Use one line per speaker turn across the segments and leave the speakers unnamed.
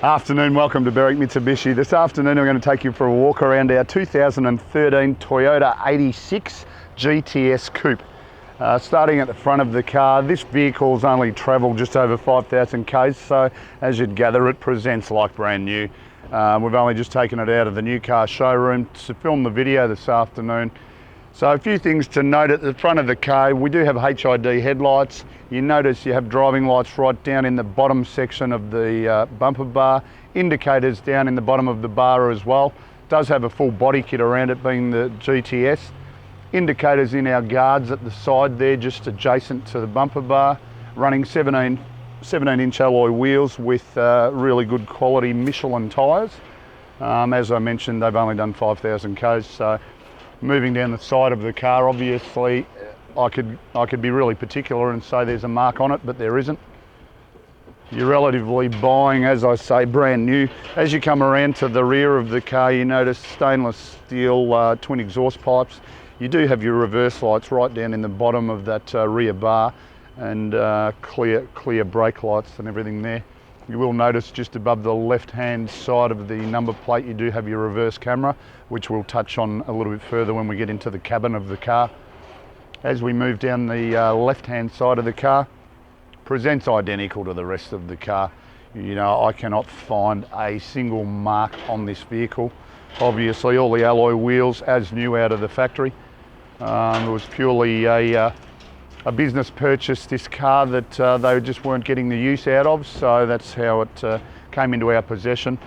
Afternoon, welcome to Berwick Mitsubishi. This afternoon I'm going to take you for a walk around our 2013 Toyota 86 GTS Coupe. Starting at the front of the car, this vehicle's only travelled just over 5,000 k's, so as you'd gather it presents like brand new. We've only just taken it out of the new car showroom to film the video this afternoon. So a few things to note at the front of the car. We do have HID headlights. You notice you have driving lights right down in the bottom section of the bumper bar. Indicators down in the bottom of the bar as well. It does have a full body kit around it, being the GTS. Indicators in our guards at the side there, just adjacent to the bumper bar. Running 17-inch alloy wheels with really good quality Michelin tyres. As I mentioned, they've only done 5,000 k's, so moving down the side of the car, obviously I could be really particular and say there's a mark on it, but there isn't. You're relatively buying, as I say, brand new. As you come around to the rear of the car, you notice stainless steel twin exhaust pipes. You do have your reverse lights right down in the bottom of that rear bar, and clear brake lights and everything there. You will notice just above the left-hand side of the number plate, you do have your reverse camera, which we'll touch on a little bit further when we get into the cabin of the car. As we move down the left-hand side of the car, presents identical to the rest of the car. You know, I cannot find a single mark on this vehicle. Obviously, all the alloy wheels as new out of the factory. It was purely a business purchased this car that they just weren't getting the use out of, so that's how it came into our possession.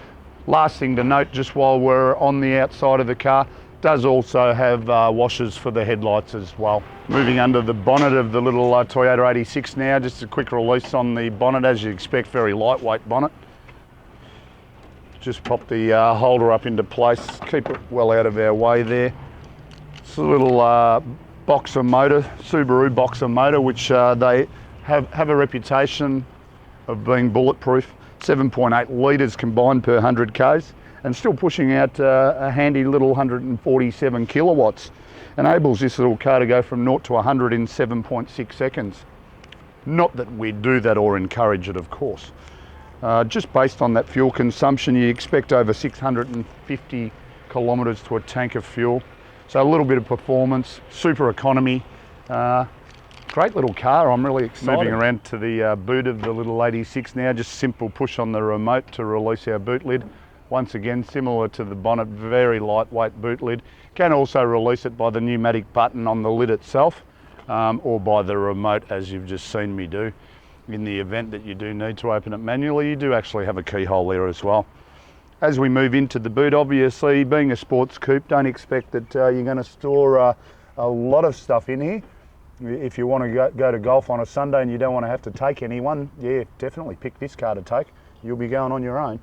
Last thing to note, just while we're on the outside of the car, does also have washers for the headlights as well. Moving under the bonnet of the little Toyota 86 now, just a quick release on the bonnet, as you expect, very lightweight bonnet. Just pop the holder up into place, keep it well out of our way there. It's a little Boxer motor, Subaru Boxer motor, which they have a reputation of being bulletproof. 7.8 litres combined per 100 k's, and still pushing out a handy little 147 kilowatts. Enables this little car to go from 0 to 100 in 7.6 seconds. Not that we do that or encourage it, of course. Just based on that fuel consumption, you expect over 650 kilometres to a tank of fuel. So a little bit of performance, super economy, great little car. I'm really excited. Moving around to the boot of the little 86 now, just simple push on the remote to release our boot lid. Once again, similar to the bonnet, very lightweight boot lid. Can also release it by the pneumatic button on the lid itself, or by the remote, as you've just seen me do. In the event that you do need to open it manually, you do actually have a keyhole there as well. As we move into the boot, obviously, being a sports coupe, don't expect that you're going to store a lot of stuff in here. If you want to go to golf on a Sunday and you don't want to have to take anyone, yeah, definitely pick this car to take. You'll be going on your own.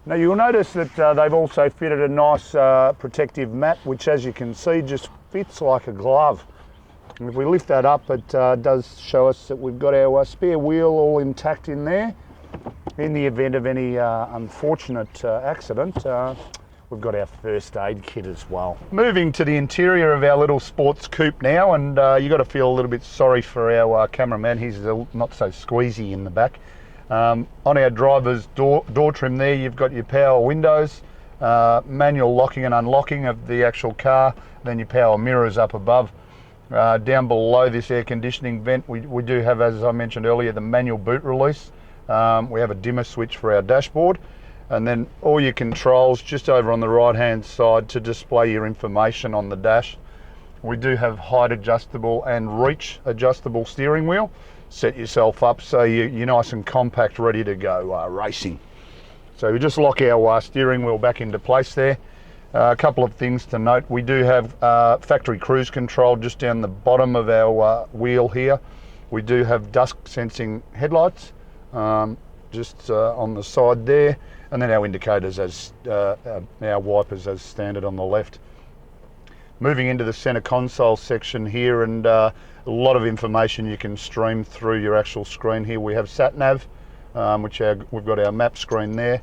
Now you'll notice that they've also fitted a nice protective mat, which, as you can see, just fits like a glove. And if we lift that up, it does show us that we've got our spare wheel all intact in there. In the event of any unfortunate accident, we've got our first aid kit as well. Moving to the interior of our little sports coupe now, and you've got to feel a little bit sorry for our cameraman. He's not so squeezy in the back. On our driver's door trim there, you've got your power windows, manual locking and unlocking of the actual car, then your power mirrors up above. Down below this air conditioning vent, we do have, as I mentioned earlier, the manual boot release. We have a dimmer switch for our dashboard, and then all your controls just over on the right hand side to display your information on the dash. We do have height adjustable and reach adjustable steering wheel. Set yourself up so you're nice and compact, ready to go racing. So we just lock our steering wheel back into place there. A couple of things to note. We do have factory cruise control just down the bottom of our wheel here. We do have dusk sensing headlights just on the side there, and then our indicators as our wipers as standard on the left. Moving into the center console section here, and a lot of information you can stream through your actual screen here. We have SatNav, which we've got our map screen there.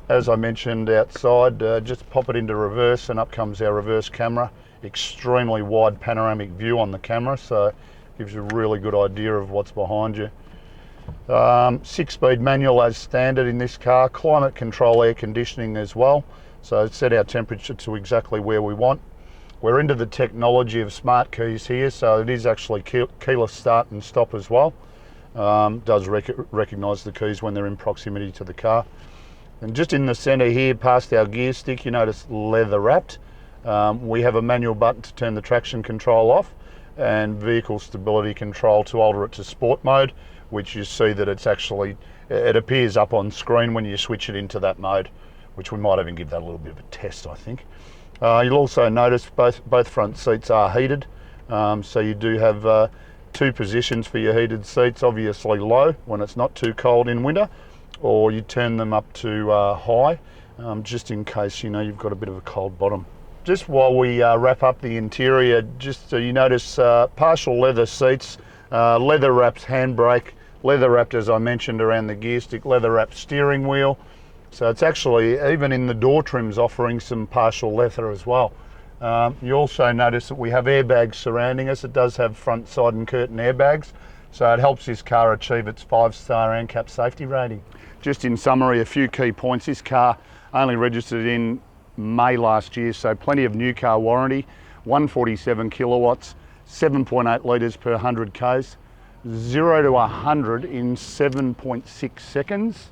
As I mentioned outside, just pop it into reverse and up comes our reverse camera. Extremely wide panoramic view on the camera, so gives you a really good idea of what's behind you. 6-speed manual as standard in this car, climate control air conditioning as well, so set our temperature to exactly where we want. We're into the technology of smart keys here, so it is actually keyless start and stop as well. Does recognise the keys when they're in proximity to the car. And just in the centre here, past our gear stick, you notice leather wrapped. We have a manual button to turn the traction control off, and vehicle stability control to alter it to sport mode, which you see that it's actually, it appears up on screen when you switch it into that mode, which we might even give that a little bit of a test, I think. You'll also notice both front seats are heated, so you do have 2 positions for your heated seats, obviously low when it's not too cold in winter, or you turn them up to high, just in case you've got a bit of a cold bottom. Just while we wrap up the interior, just so you notice partial leather seats, leather wrapped handbrake, leather wrapped, as I mentioned, around the gear stick, leather wrapped steering wheel. So it's actually, even in the door trims, offering some partial leather as well. You also notice that we have airbags surrounding us. It does have front, side and curtain airbags, so it helps this car achieve its 5-star ANCAP safety rating. Just in summary, a few key points. This car only registered in May last year, so plenty of new car warranty, 147 kilowatts, 7.8 litres per 100 k's, 0 to 100 in 7.6 seconds,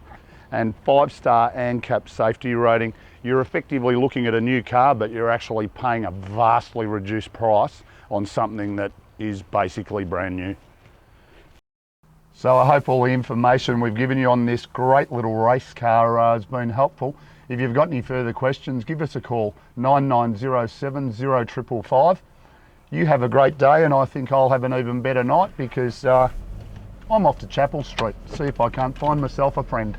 and 5-star ANCAP safety rating. You're effectively looking at a new car, but you're actually paying a vastly reduced price on something that is basically brand new. So I hope all the information we've given you on this great little race car has been helpful. If you've got any further questions, give us a call, 9907 0555. You have a great day, and I think I'll have an even better night, because I'm off to Chapel Street, see if I can't find myself a friend.